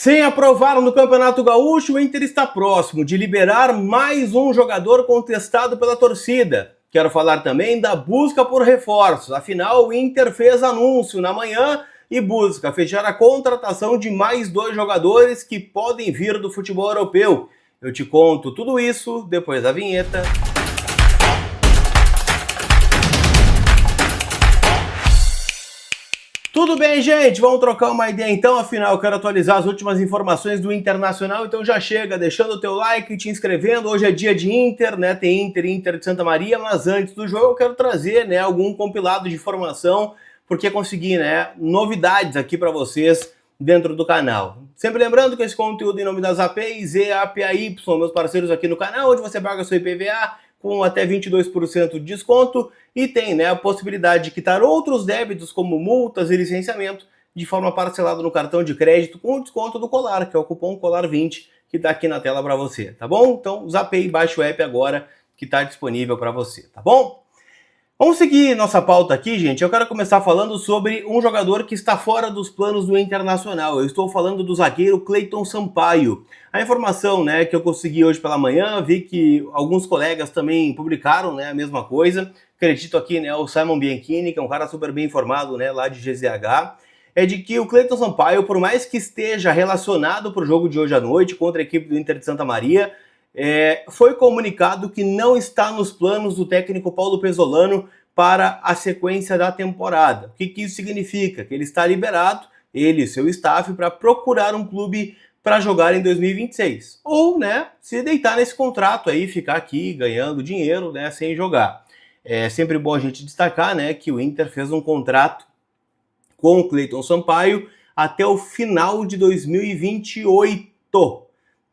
Sem aprovar no Campeonato Gaúcho, o Inter está próximo de liberar mais um jogador contestado pela torcida. Quero falar também da busca por reforços. Afinal, o Inter fez anúncio na manhã e busca fechar a contratação de mais 2 jogadores que podem vir do futebol europeu. Eu te conto tudo isso depois da vinheta. Tudo bem, gente? Vamos trocar uma ideia então, afinal eu quero atualizar as últimas informações do Internacional, então já chega deixando o teu like, te inscrevendo. Hoje é dia de Inter, né? Tem Inter de Santa Maria, mas antes do jogo eu quero trazer, né, algum compilado de informação, porque consegui, né, novidades aqui para vocês dentro do canal. Sempre lembrando que esse conteúdo em nome da Zapay, ZAPAY, meus parceiros aqui no canal, onde você paga seu IPVA com até 22% de desconto e tem, né, a possibilidade de quitar outros débitos como multas e licenciamento de forma parcelada no cartão de crédito com o desconto do Colar, que é o cupom COLAR20 que está aqui na tela para você, tá bom? Então, Zapay, baixa o app agora que está disponível para você, tá bom? Vamos seguir nossa pauta aqui, gente. Eu quero começar falando sobre um jogador que está fora dos planos do Internacional. Eu estou falando do zagueiro Cleiton Sampaio. A informação, né, que eu consegui hoje pela manhã, vi que alguns colegas também publicaram, né, a mesma coisa. Acredito aqui, né, o Simon Bianchini, que é um cara super bem informado, né, lá de GZH, é de que o Cleiton Sampaio, por mais que esteja relacionado para o jogo de hoje à noite contra a equipe do Inter de Santa Maria, foi comunicado que não está nos planos do técnico Paulo Pezzolano para a sequência da temporada. O que isso significa? Que ele está liberado, ele e seu staff, para procurar um clube para jogar em 2026. Ou, né, se deitar nesse contrato aí, ficar aqui ganhando dinheiro, né, sem jogar. É sempre bom a gente destacar, né, que o Inter fez um contrato com o Cleiton Sampaio até o final de 2028.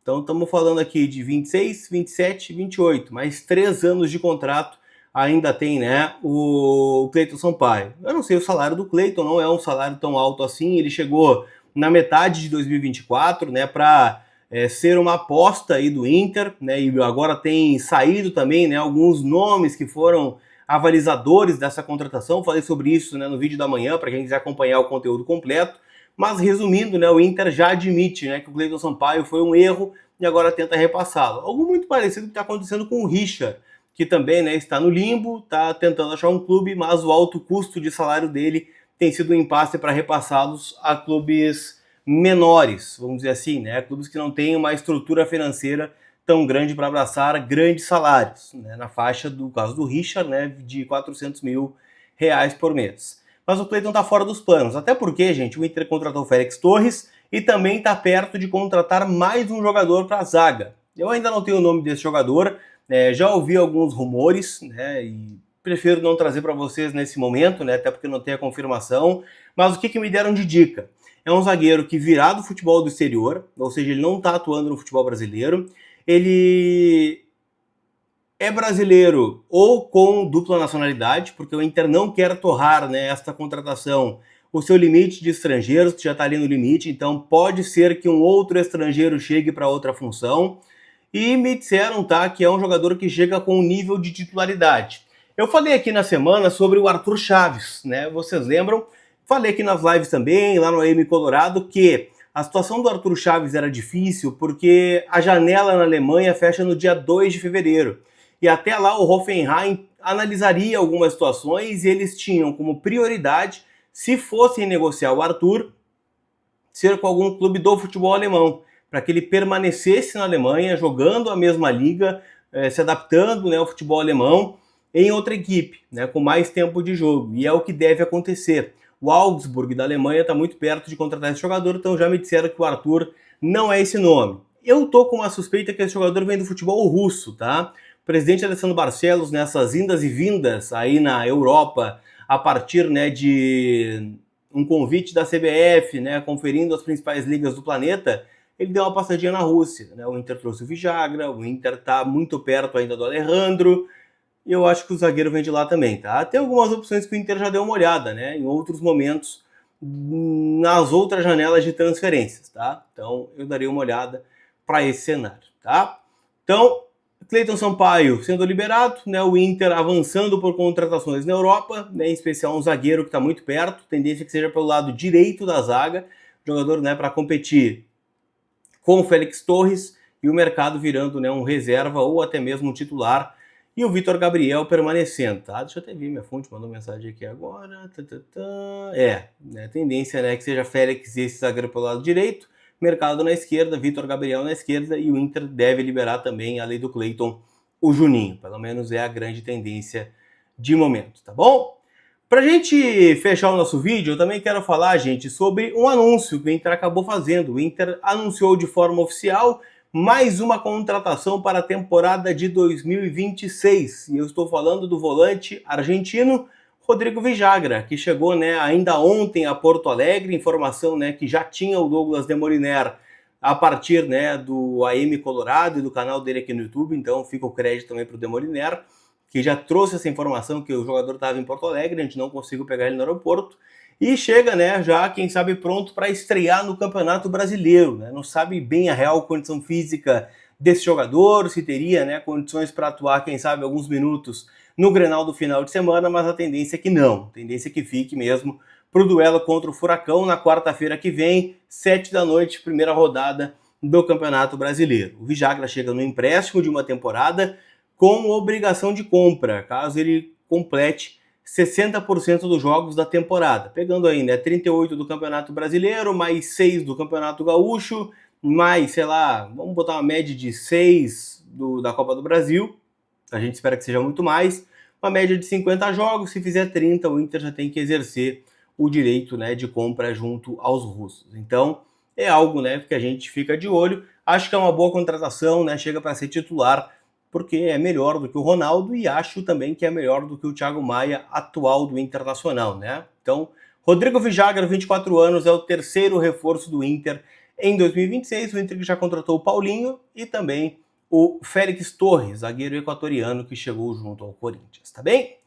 Então estamos falando aqui de 26, 27, 28, mais 3 anos de contrato ainda tem, né, o Cleiton Sampaio. Eu não sei o salário do Cleiton, não é um salário tão alto assim, ele chegou na metade de 2024, né, para ser uma aposta aí do Inter, né, e agora tem saído também, né, alguns nomes que foram avalizadores dessa contratação. Falei sobre isso, né, no vídeo da manhã, para quem quiser acompanhar o conteúdo completo. Mas resumindo, né, o Inter já admite, né, que o Cleiton Sampaio foi um erro e agora tenta repassá-lo. Algo muito parecido que está acontecendo com o Richard, que também, né, está no limbo, está tentando achar um clube, mas o alto custo de salário dele tem sido um impasse para repassá-los a clubes menores, vamos dizer assim, né, clubes que não têm uma estrutura financeira tão grande para abraçar grandes salários, né, na faixa do caso do Richard, né, de R$400 mil por mês. Mas o Cleiton está fora dos planos, até porque, gente, o Inter contratou o Félix Torres e também está perto de contratar mais um jogador para a zaga. Eu ainda não tenho o nome desse jogador, já ouvi alguns rumores, né, e prefiro não trazer para vocês nesse momento, né, até porque não tenho a confirmação, mas o que me deram de dica? É um zagueiro que virá do futebol do exterior, ou seja, ele não está atuando no futebol brasileiro, ele é brasileiro ou com dupla nacionalidade, porque o Inter não quer torrar, né, esta contratação, o seu limite de estrangeiros, que já está ali no limite, então pode ser que um outro estrangeiro chegue para outra função. E me disseram, tá, que é um jogador que chega com um nível de titularidade. Eu falei aqui na semana sobre o Arthur Chaves, né, vocês lembram? Falei aqui nas lives também, lá no AM Colorado, que a situação do Arthur Chaves era difícil porque a janela na Alemanha fecha no dia 2 de fevereiro. E até lá o Hoffenheim analisaria algumas situações e eles tinham como prioridade, se fossem negociar o Arthur, ser com algum clube do futebol alemão, para que ele permanecesse na Alemanha, jogando a mesma liga, se adaptando, né, ao futebol alemão, em outra equipe, né, com mais tempo de jogo. E é o que deve acontecer. O Augsburg da Alemanha está muito perto de contratar esse jogador, então já me disseram que o Arthur não é esse nome. Eu tô com uma suspeita que esse jogador vem do futebol russo, tá? O presidente Alessandro Barcelos, nessas indas e vindas aí na Europa, a partir, né, de um convite da CBF, né, conferindo as principais ligas do planeta, ele deu uma passadinha na Rússia, né? O Inter trouxe o Vijagra, o Inter tá muito perto ainda do Alejandro, e eu acho que o zagueiro vem de lá também, tá? Tem algumas opções que o Inter já deu uma olhada, né, em outros momentos, nas outras janelas de transferências, tá? Então eu daria uma olhada para esse cenário, tá? Então, Cleiton Sampaio sendo liberado, né, o Inter avançando por contratações na Europa, né, em especial um zagueiro que está muito perto, tendência que seja pelo lado direito da zaga, jogador, né, para competir com o Félix Torres e o mercado virando, né, um reserva ou até mesmo um titular, e o Vitor Gabriel permanecendo, tá? Deixa eu até ver, minha fonte mandou mensagem aqui agora. A tendência, né, que seja Félix e esse zagueiro pelo lado direito, mercado na esquerda, Vitor Gabriel na esquerda, e o Inter deve liberar também, além do Cleiton, o Juninho. Pelo menos é a grande tendência de momento, tá bom? Pra gente fechar o nosso vídeo, eu também quero falar, gente, sobre um anúncio que o Inter acabou fazendo. O Inter anunciou de forma oficial mais uma contratação para a temporada de 2026. E eu estou falando do volante argentino Rodrigo Villagra, que chegou, né, ainda ontem a Porto Alegre. Informação, né, que já tinha o Douglas Demoliner a partir, né, do AM Colorado e do canal dele aqui no YouTube. Então fica o crédito também para o Demoliner, que já trouxe essa informação que o jogador estava em Porto Alegre, a gente não conseguiu pegar ele no aeroporto. E chega, né, já, quem sabe, pronto para estrear no Campeonato Brasileiro, né? Não sabe bem a real condição física desse jogador, se teria, né, condições para atuar, quem sabe, alguns minutos no Grenal do final de semana, mas a tendência é que não. A tendência é que fique mesmo para o duelo contra o Furacão na quarta-feira que vem, 7 da noite, primeira rodada do Campeonato Brasileiro. O Villagra chega no empréstimo de uma temporada com obrigação de compra, caso ele complete 60% dos jogos da temporada, pegando aí, né, 38 do Campeonato Brasileiro, mais 6 do Campeonato Gaúcho, mais, sei lá, vamos botar uma média de 6 da Copa do Brasil, a gente espera que seja muito mais, uma média de 50 jogos, se fizer 30, o Inter já tem que exercer o direito, né, de compra junto aos russos. Então, é algo, né, que a gente fica de olho, acho que é uma boa contratação, né, chega para ser titular, porque é melhor do que o Ronaldo e acho também que é melhor do que o Thiago Maia, atual do Internacional, né? Então, Rodrigo Villagra, 24 anos, é o terceiro reforço do Inter em 2026. O Inter já contratou o Paulinho e também o Félix Torres, zagueiro equatoriano que chegou junto ao Corinthians, tá bem?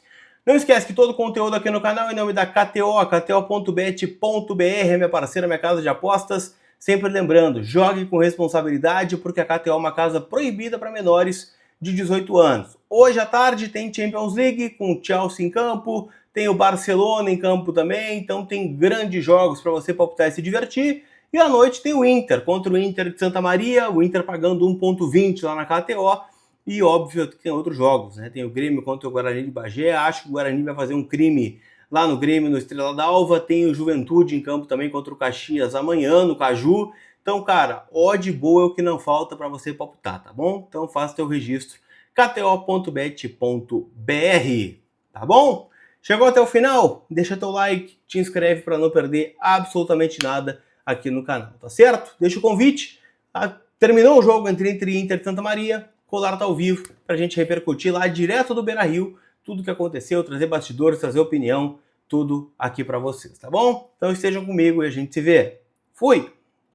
Não esquece que todo o conteúdo aqui no canal, em nome da KTO, kto.bet.br, minha parceira, minha casa de apostas. Sempre lembrando, jogue com responsabilidade, porque a KTO é uma casa proibida para menores de 18 anos. Hoje à tarde tem Champions League com o Chelsea em campo, tem o Barcelona em campo também, então tem grandes jogos para você palpitar e se divertir. E à noite tem o Inter, contra o Inter de Santa Maria, o Inter pagando 1,20 lá na KTO. E óbvio que tem outros jogos, né? Tem o Grêmio contra o Guarani de Bagé, acho que o Guarani vai fazer um crime lá no Grêmio, no Estrela d'Alva. Tem o Juventude em campo também contra o Caxias amanhã, no Caju. Então, cara, odd boa é o que não falta para você palpitar, tá bom? Então faça teu registro, kto.bet.br, tá bom? Chegou até o final? Deixa teu like, te inscreve para não perder absolutamente nada aqui no canal, tá certo? Deixa o convite. Terminou o jogo entre Inter e Inter de Santa Maria, Colar tá ao vivo pra gente repercutir lá direto do Beira-Rio, tudo que aconteceu, trazer bastidores, trazer opinião, tudo aqui para vocês, tá bom? Então estejam comigo e a gente se vê. Fui!